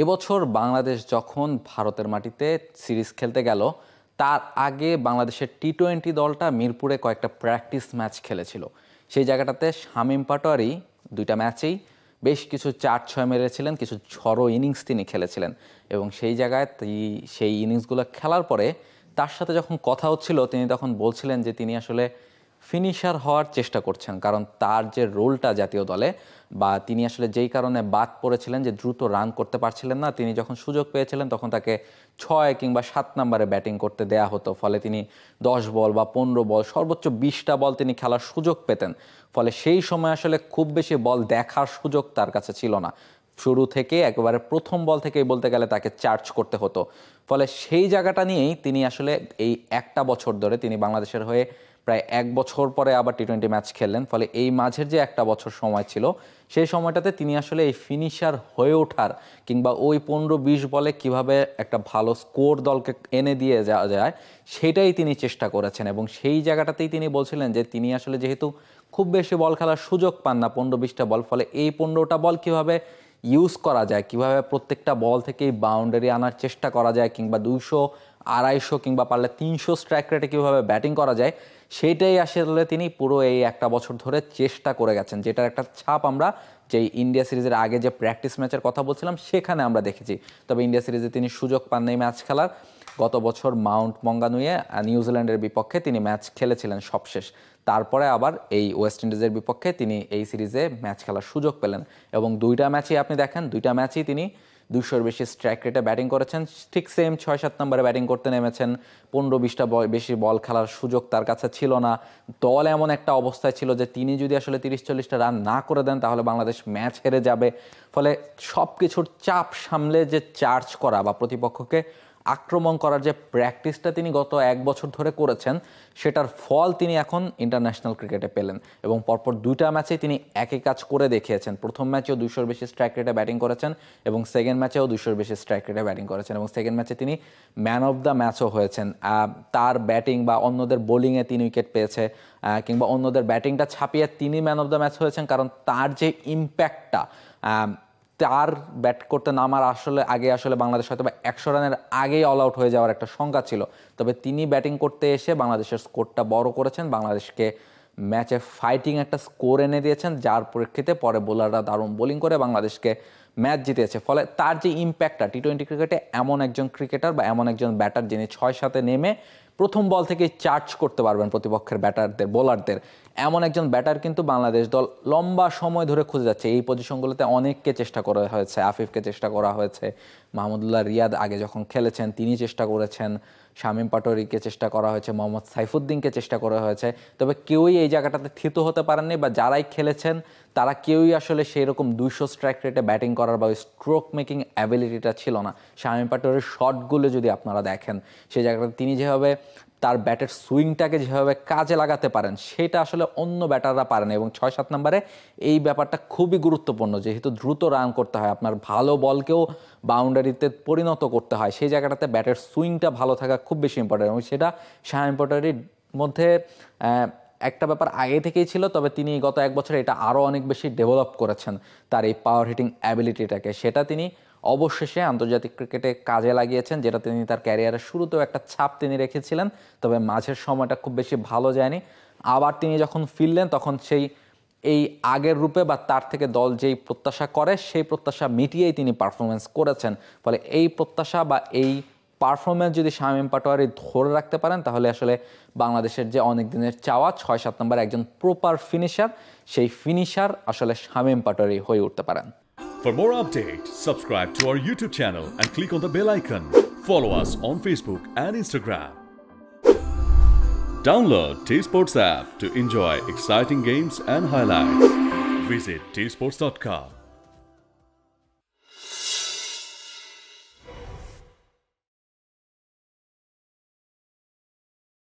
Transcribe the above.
এবছর বাংলাদেশ যখন ভারতের মাটিতে সিরিজ খেলতে গেল, তার আগে বাংলাদেশের টি-20 দলটা মিরপুরে কয়েকটা প্র্যাকটিস ম্যাচ খেলেছিল। সেই জায়গাটাতে শামীম পাটোয়ারি দুইটা ম্যাচেই বেশ কিছু 4-6 মেরেছিলেন, কিছু ঝড়ো ইনিংস তিনি খেলেছিলেন এবং সেই জায়গায় সেই ইনিংসগুলো খেলার পরে তার সাথে যখন কথা হচ্ছিল তিনি তখন বলছিলেন যে তিনি আসলে ফিনিশার হওয়ার চেষ্টা করছেন, কারণ তার যে রোলটা জাতীয় দলে বা তিনি আসলে যেই কারণে বাদ পড়েছিলেন যে দ্রুত রান করতে পারছিলেন না, তিনি যখন সুযোগ পেয়েছিলেন তখন তাকে 6 কিংবা 7 নম্বরে ব্যাটিং করতে দেয়া হতো, ফলে তিনি 10 বল বা 15 বল সর্বোচ্চ 20টা বল তিনি খেলার সুযোগ পেতেন। ফলে সেই সময় আসলে খুব বেশি বল দেখার সুযোগ তার কাছে ছিল না। শুরু থেকে একেবারে প্রথম বল থেকেই বলতে গেলে তাকে চার্জ করতে হতো। ফলে সেই জায়গাটা নিয়েই তিনি আসলে এই একটা বছর ধরে তিনি বাংলাদেশের হয়ে প্রায় 1 বছর পরে আবার টি-20 ম্যাচ খেললেন। ফলে এই মাঝের যে একটা বছর সময় ছিল সেই সময়টাতে তিনি আসলে এই ফিনিশার হয়ে ওঠার কিংবা ওই 15-20 বলে কিভাবে একটা ভালো স্কোর দলকে এনে দিয়ে যাওয়া যায় সেটাই তিনি চেষ্টা করেছেন এবং সেই জায়গাটাতেই তিনি বলছিলেন যে তিনি আসলে যেহেতু খুব বেশি বল খেলার সুযোগ পান না, 15-20টা বল, ফলে এই 15টা বল কিভাবে ইউজ করা যায়, কিভাবে প্রত্যেকটা বল থেকেই বাউন্ডারি আনার চেষ্টা করা যায় কিংবা 200, 250 কিংবা পারলে 300 স্ট্রাইক রেটে কীভাবে ব্যাটিং করা যায় সেইটাই আসলে তিনি পুরো এই একটা বছর ধরে চেষ্টা করে গেছেন, যেটার একটা ছাপ আমরা যেই ইন্ডিয়া সিরিজের আগে যে প্র্যাকটিস ম্যাচের কথা বলছিলাম সেখানে আমরা দেখেছি। তবে ইন্ডিয়া সিরিজে তিনি সুযোগ পান নাই ম্যাচ খেলার। গত বছর মাউন্ট মঙ্গানুয়ে নিউজিল্যান্ডের বিপক্ষে তিনি ম্যাচ খেলেছিলেন সবশেষ, তারপরে আবার এই ওয়েস্ট ইন্ডিজের বিপক্ষে তিনি এই সিরিজে ম্যাচ খেলার সুযোগ পেলেন এবং দুইটা ম্যাচই আপনি দেখেন, দুইটা ম্যাচই তিনি 200-র বেশি স্ট্রাইক রেটে ব্যাটিং করেছেন। ঠিক সেম 6-7 নম্বরে ব্যাটিং করতে নেমেছেন। 15-20টা বেশি বল খেলার সুযোগ তার কাছে ছিল না। দল এমন একটা অবস্থায় ছিল যে তিনি যদি আসলে 30-40টা রান না করে দেন তাহলে বাংলাদেশ ম্যাচ হেরে যাবে। ফলে সব কিছুর চাপ সামলে যে চার্জ করা বা প্রতিপক্ষকে আক্রমণ করার যে প্র্যাকটিসটা তিনি গত 1 বছর ধরে করেছেন সেটার ফল তিনি এখন ইন্টারন্যাশনাল ক্রিকেটে পেলেন এবং পরপর দুইটা ম্যাচে তিনি একই কাজ করে দেখিয়েছেন। প্রথম ম্যাচেও 200-র বেশি স্ট্রাইক রেটে ব্যাটিং করেছেন এবং সেকেন্ড ম্যাচেও 200-র বেশি স্ট্রাইক রেটে ব্যাটিং করেছেন এবং সেকেন্ড ম্যাচে তিনি ম্যান অফ দ্য ম্যাচও হয়েছেন। তার ব্যাটিং বা অন্যদের বোলিংয়ে 3 উইকেট পেয়েছে কিংবা অন্যদের ব্যাটিংটা ছাপিয়ে তিনি ম্যান অফ দ্য ম্যাচ হয়েছেন, কারণ তার যে ইম্প্যাক্টটা, তার ব্যাট করতে নামার আগে আসলে বাংলাদেশ হয়তো বা 100 রানের আগেই অল আউট হয়ে যাওয়ার একটা শঙ্কা ছিল, তবে তিনি ব্যাটিং করতে এসে বাংলাদেশের স্কোরটা বড় করেছেন, বাংলাদেশকে ম্যাচে ফাইটিং একটা স্কোর এনে দিয়েছেন, যার প্রেক্ষিতে পরে বোলাররা দারুণ বোলিং করে বাংলাদেশকে ম্যাচ জিতেছে। ফলে তার যে ইম্প্যাক্টটা টি-20 ক্রিকেটে, এমন একজন ক্রিকেটার বা এমন একজন ব্যাটার যিনি 6-7-এ নেমে প্রথম বল থেকে চার্জ করতে পারবেন প্রতিপক্ষের ব্যাটারদের, বোলারদের, এমন একজন ব্যাটার কিন্তু বাংলাদেশ দল লম্বা সময় ধরে খুঁজে যাচ্ছে। এই পজিশনগুলোতে অনেককে চেষ্টা করা হয়েছে, আফিফকে চেষ্টা করা হয়েছে, মাহমুদুল্লাহ রিয়াদ আগে যখন খেলেছেন তিনি চেষ্টা করেছেন, শামীম পাটোয়ারিকে চেষ্টা করা হয়েছে, মোহাম্মদ সাইফুদ্দিনকে চেষ্টা করা হয়েছে, তবে কেউই এই জায়গাটাতে থিত হতে পারেননি বা যারাই খেলেছেন তারা কেউই আসলে সেই রকম 200 স্ট্রাইক রেটে ব্যাটিং করার বা স্ট্রোক মেকিং অ্যাবিলিটিটা ছিল না। শামীম পাটোয়ারির শটগুলো যদি আপনারা দেখেন সেই জায়গাটাতে তিনি যেভাবে তার ব্যাটের সুইংটাকে যেভাবে কাজে লাগাতে পারেন সেটা আসলে অন্য ব্যাটাররা পারেন এবং 6-7 নম্বরে এই ব্যাপারটা খুবই গুরুত্বপূর্ণ, যেহেতু দ্রুত রান করতে হয়, আপনার ভালো বলকেও বাউন্ডারিতে পরিণত করতে হয়, সেই জায়গাটাতে ব্যাটের সুইংটা ভালো থাকা খুব বেশি ইম্পর্টেন্ট এবং সেটা শামীম পাটোয়ারির মধ্যে একটা ব্যাপার আগে থেকেই ছিল, তবে তিনি গত 1 বছরে এটা আরও অনেক বেশি ডেভেলপ করেছেন তার এই পাওয়ার হিটিং অ্যাবিলিটিটাকে, সেটা তিনি অবশেষে আন্তর্জাতিক ক্রিকেটে কাজে লাগিয়েছেন, যেটা তিনি তার ক্যারিয়ারের শুরুতেও একটা ছাপ তিনি রেখেছিলেন, তবে মাঝের সময়টা খুব বেশি ভালো যায়নি। আবার তিনি যখন ফিরলেন তখন এই আগের রূপে বা তার থেকে দল যেই প্রত্যাশা করে সেই প্রত্যাশা মিটিয়েই তিনি পারফরমেন্স করেছেন। ফলে এই প্রত্যাশা বা এই পারফরমেন্স যদি শামীম পাটোয়ারি ধরে রাখতে পারেন তাহলে আসলে বাংলাদেশের যে অনেক দিনের চাওয়া 6-7 নম্বর একজন প্রপার ফিনিশার, সেই ফিনিশার আসলে শামীম পাটোয়ারি হয়ে উঠতে পারেন। For more updates, subscribe to our YouTube channel and click on the bell icon. Follow us on Facebook and Instagram. Download T-Sports app to enjoy exciting games and highlights. Visit tsports.com.